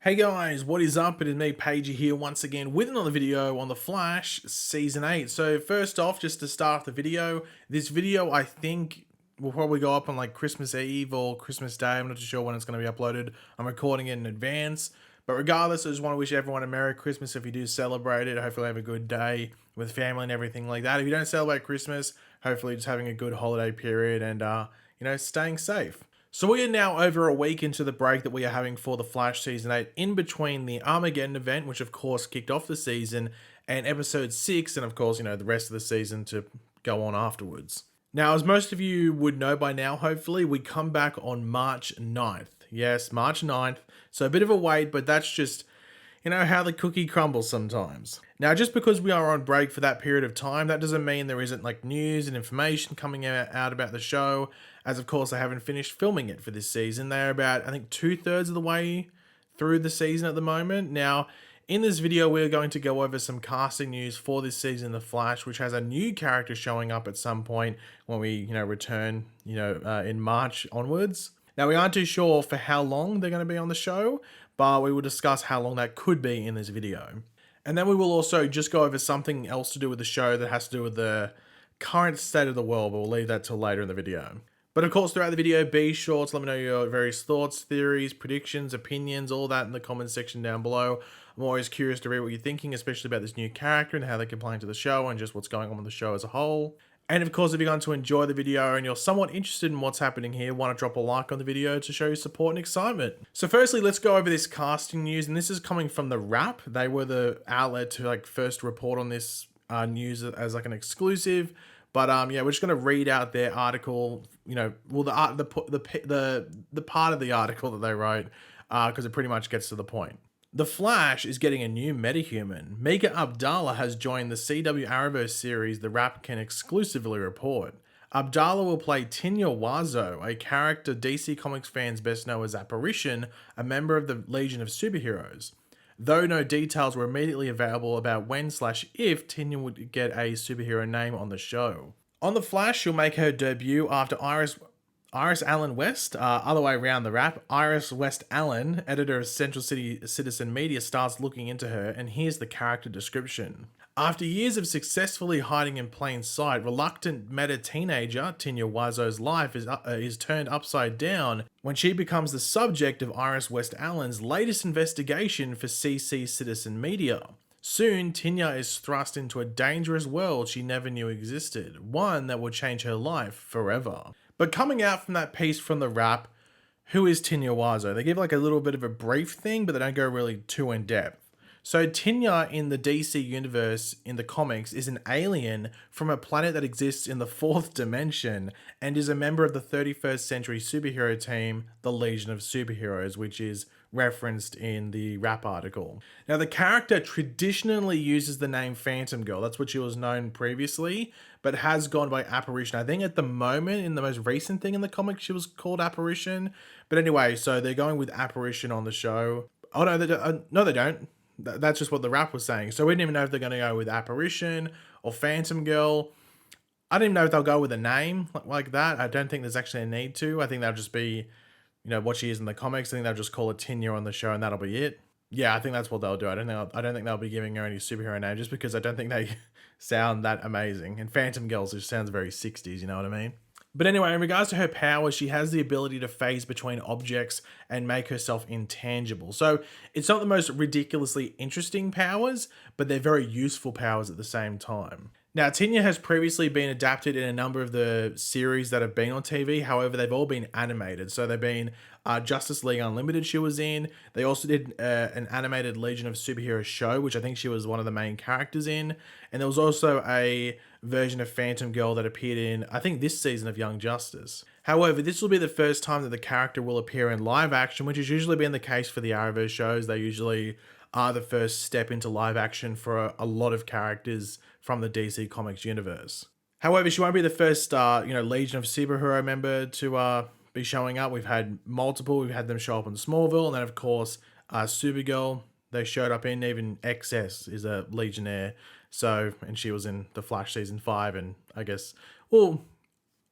Hey guys, what is up? It is me, Pagey here once again with another video on The Flash Season 8. So first off, just to start the video, this video I think will probably go up on like Christmas Eve or Christmas Day. I'm not too sure when it's going to be uploaded. I'm recording it in advance. But regardless, I just want to wish everyone a Merry Christmas if you do celebrate it. Hopefully have a good day with family and everything like that. If you don't celebrate Christmas, hopefully just having a good holiday period and, staying safe. So we are now over a week into the break that we are having for The Flash Season 8 in between the Armageddon event, which of course kicked off the season, and episode 6, and of course, the rest of the season to go on afterwards. Now, as most of you would know by now, hopefully, we come back on March 9th. Yes, March 9th. So a bit of a wait, but that's just, how the cookie crumbles sometimes. Now, just because we are on break for that period of time, that doesn't mean there isn't like news and information coming out about the show, as of course I haven't finished filming it for this season. They're about, I think, 2/3 of the way through the season at the moment. Now, in this video, we're going to go over some casting news for this season of The Flash, which has a new character showing up at some point when we, return, in March onwards. Now, we aren't too sure for how long they're going to be on the show, but we will discuss how long that could be in this video. And then we will also just go over something else to do with the show that has to do with the current state of the world, but we'll leave that till later in the video. But of course, throughout the video, be sure to let me know your various thoughts, theories, predictions, opinions, all that in the comments section down below. I'm always curious to read what you're thinking, especially about this new character and how they can play into the show and just what's going on with the show as a whole. And of course, if you're going to enjoy the video and you're somewhat interested in what's happening here, want to drop a like on the video to show your support and excitement. So firstly, let's go over this casting news, and this is coming from The Wrap. They were the outlet to first report on this news as like an exclusive. But we're just gonna read out their article. The part of the article that they wrote, because it pretty much gets to the point. The Flash is getting a new metahuman. Mika Abdallah has joined the CW Arrowverse series The Wrap can exclusively report. Abdallah will play Tinya Wazo, a character DC Comics fans best know as Apparition, a member of the Legion of Superheroes. Though no details were immediately available about when/if Tinya would get a superhero name on the show. On The Flash, she'll make her debut after Iris Allen West, other way around The Wrap, Iris West Allen, editor of Central City Citizen Media, starts looking into her, and here's the character description. After years of successfully hiding in plain sight, reluctant meta-teenager Tinya Wazo's life is turned upside down when she becomes the subject of Iris West Allen's latest investigation for CC Citizen Media. Soon, Tinya is thrust into a dangerous world she never knew existed, one that will change her life forever. But coming out from that piece from The Wrap, who is Tinya Wazo? They give like a little bit of a brief thing, but they don't go really too in depth. So Tinya in the DC universe in the comics is an alien from a planet that exists in the 4th dimension and is a member of the 31st century superhero team, the Legion of Superheroes, which is referenced in the Wrap article. Now, the character traditionally uses the name Phantom Girl. That's what she was known previously, but has gone by Apparition. I think at the moment, in the most recent thing in the comics, she was called Apparition. But anyway, so they're going with Apparition on the show. Oh, no, they don't. That's just what The Wrap was saying. So we didn't even know if they're going to go with Apparition or Phantom Girl. I don't even know if they'll go with a name like that. I don't think there's actually a need to. I think that'll just be, what she is in the comics. I think they'll just call it Tinya on the show and that'll be it. Yeah, I think that's what they'll do. I don't think they'll be giving her any superhero name just because I don't think they sound that amazing. And Phantom Girls just sounds very 60s, you know what I mean? But anyway, in regards to her powers, she has the ability to phase between objects and make herself intangible. So it's not the most ridiculously interesting powers, but they're very useful powers at the same time. Now, Tinya has previously been adapted in a number of the series that have been on TV. However, they've all been animated. So they've been Justice League Unlimited she was in. They also did an animated Legion of Superheroes show, which I think she was one of the main characters in. And there was also a version of Phantom Girl that appeared in, I think, this season of Young Justice. However, this will be the first time that the character will appear in live action, which has usually been the case for the Arrowverse shows. They usually are the first step into live action for a lot of characters from the DC Comics universe. However, she won't be the first, Legion of Superhero member to be showing up. We've had multiple. We've had them show up in Smallville, and then of course, Supergirl. They showed up in, even XS is a Legionnaire. So, and she was in The Flash season 5, and I guess, well,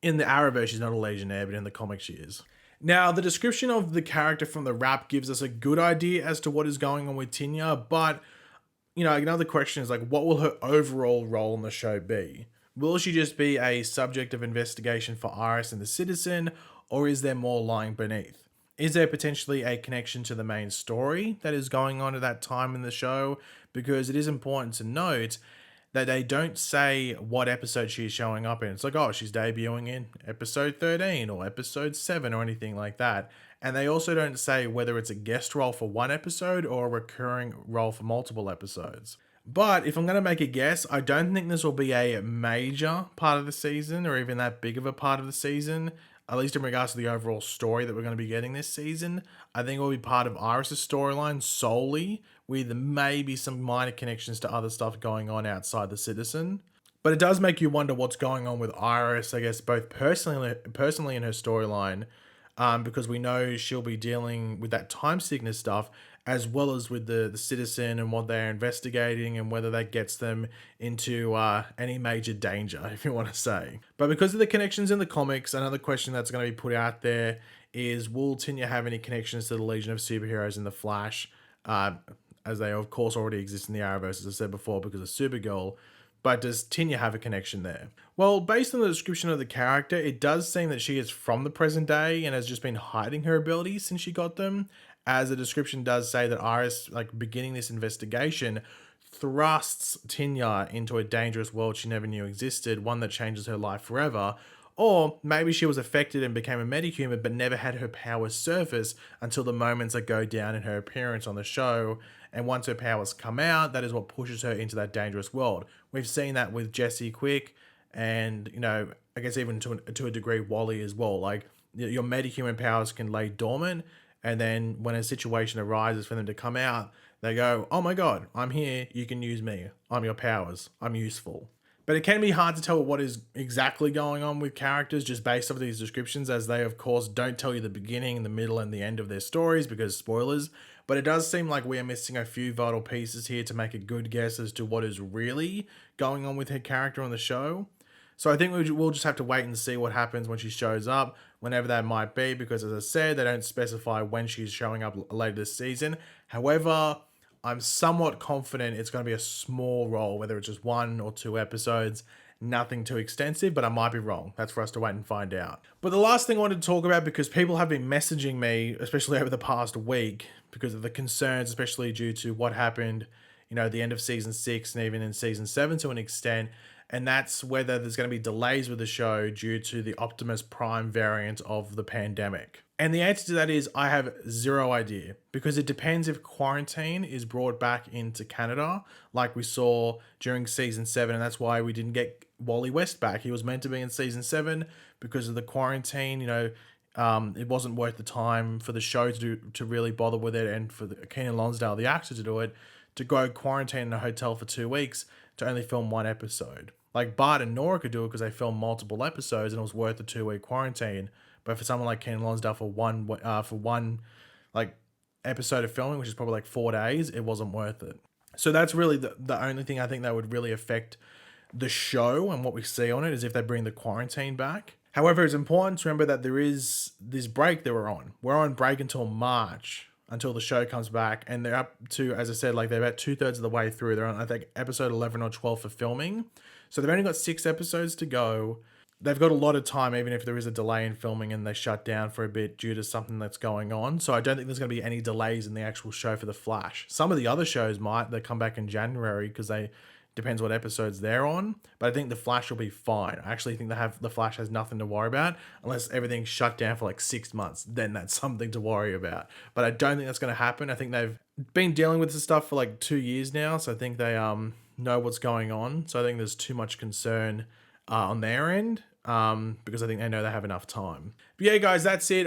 in the Arrowverse she's not a Legionnaire, but in the comics she is. Now, the description of the character from the rap gives us a good idea as to what is going on with Tinya, but another question is like, what will her overall role in the show be? Will she just be a subject of investigation for Iris and the Citizen, or is there more lying beneath? Is there potentially a connection to the main story that is going on at that time in the show? Because it is important to note that they don't say what episode she's showing up in. It's like, oh, she's debuting in episode 13 or episode 7 or anything like that. And they also don't say whether it's a guest role for one episode or a recurring role for multiple episodes. But if I'm going to make a guess, I don't think this will be a major part of the season or even that big of a part of the season, at least in regards to the overall story that we're going to be getting this season. I think it will be part of Iris' storyline solely, with maybe some minor connections to other stuff going on outside the Citizen. But it does make you wonder what's going on with Iris, I guess, both personally in her storyline, because we know she'll be dealing with that time sickness stuff, as well as with the Citizen and what they're investigating and whether that gets them into any major danger, if you want to say. But because of the connections in the comics, another question that's going to be put out there is, will Tinya have any connections to the Legion of Superheroes in The Flash? As they, of course, already exist in the Arrowverse, as I said before, because of Supergirl. But does Tinya have a connection there? Well, based on the description of the character, it does seem that she is from the present day and has just been hiding her abilities since she got them, as the description does say that Iris, like beginning this investigation, thrusts Tinya into a dangerous world she never knew existed, one that changes her life forever. Or maybe she was affected and became a metahuman but never had her powers surface until the moments that go down in her appearance on the show. And once her powers come out, that is what pushes her into that dangerous world. We've seen that with Jesse Quick and, I guess even to a degree Wally as well. Like, your metahuman powers can lay dormant, and then when a situation arises for them to come out, they go, oh my god, I'm here, you can use me. I'm your powers. I'm useful. But it can be hard to tell what is exactly going on with characters just based off these descriptions, as they, of course, don't tell you the beginning, the middle, and the end of their stories because spoilers. But it does seem like we are missing a few vital pieces here to make a good guess as to what is really going on with her character on the show. So I think we'll just have to wait and see what happens when she shows up, whenever that might be, because as I said, they don't specify when she's showing up later this season. However, I'm somewhat confident it's going to be a small role, whether it's just 1 or 2 episodes, nothing too extensive, but I might be wrong. That's for us to wait and find out. But the last thing I wanted to talk about, because people have been messaging me, especially over the past week, because of the concerns, especially due to what happened, at the end of season 6 and even in season 7 to an extent, and that's whether there's going to be delays with the show due to the Optimus Prime variant of the pandemic. And the answer to that is I have zero idea, because it depends if quarantine is brought back into Canada, like we saw during season 7, and that's why we didn't get Wally West back. He was meant to be in season 7 because of the quarantine. It wasn't worth the time for the show to really bother with it, and for Keenan Lonsdale, the actor, to do it, to go quarantine in a hotel for 2 weeks to only film 1 episode. Like, Bart and Nora could do it because they filmed multiple episodes and it was worth a 2-week quarantine. But for someone like Keenan Lonsdale, for one like episode of filming, which is probably like 4 days, it wasn't worth it. So that's really the only thing I think that would really affect the show and what we see on it, is if they bring the quarantine back. However, it's important to remember that there is this break that we're on. We're on break until March, until the show comes back, and they're up to, as I said, like they're about 2/3 of the way through. They're on, I think, episode 11 or 12 for filming. So they've only got 6 episodes to go. They've got a lot of time, even if there is a delay in filming and they shut down for a bit due to something that's going on. So I don't think there's going to be any delays in the actual show for The Flash. Some of the other shows might. They come back in January because depends what episodes they're on. But I think The Flash will be fine. I actually think The Flash has nothing to worry about unless everything's shut down for like 6 months. Then that's something to worry about. But I don't think that's going to happen. I think they've been dealing with this stuff for like 2 years now. So I think they know what's going on. So I think there's too much concern on their end. Because I think they know they have enough time. But yeah, guys, that's it.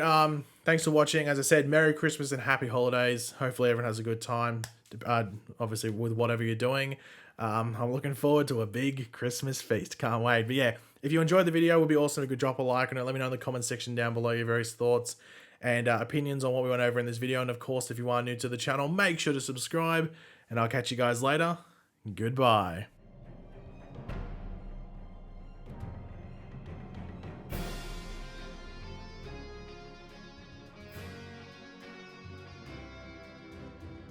Thanks for watching. As I said, Merry Christmas and Happy Holidays. Hopefully everyone has a good time, obviously with whatever you're doing. I'm looking forward to a big Christmas feast. Can't wait. But yeah, if you enjoyed the video, it would be awesome if you could drop a like on it. Let me know in the comment section down below your various thoughts and opinions on what we went over in this video. And of course, if you are new to the channel, make sure to subscribe, and I'll catch you guys later. Goodbye.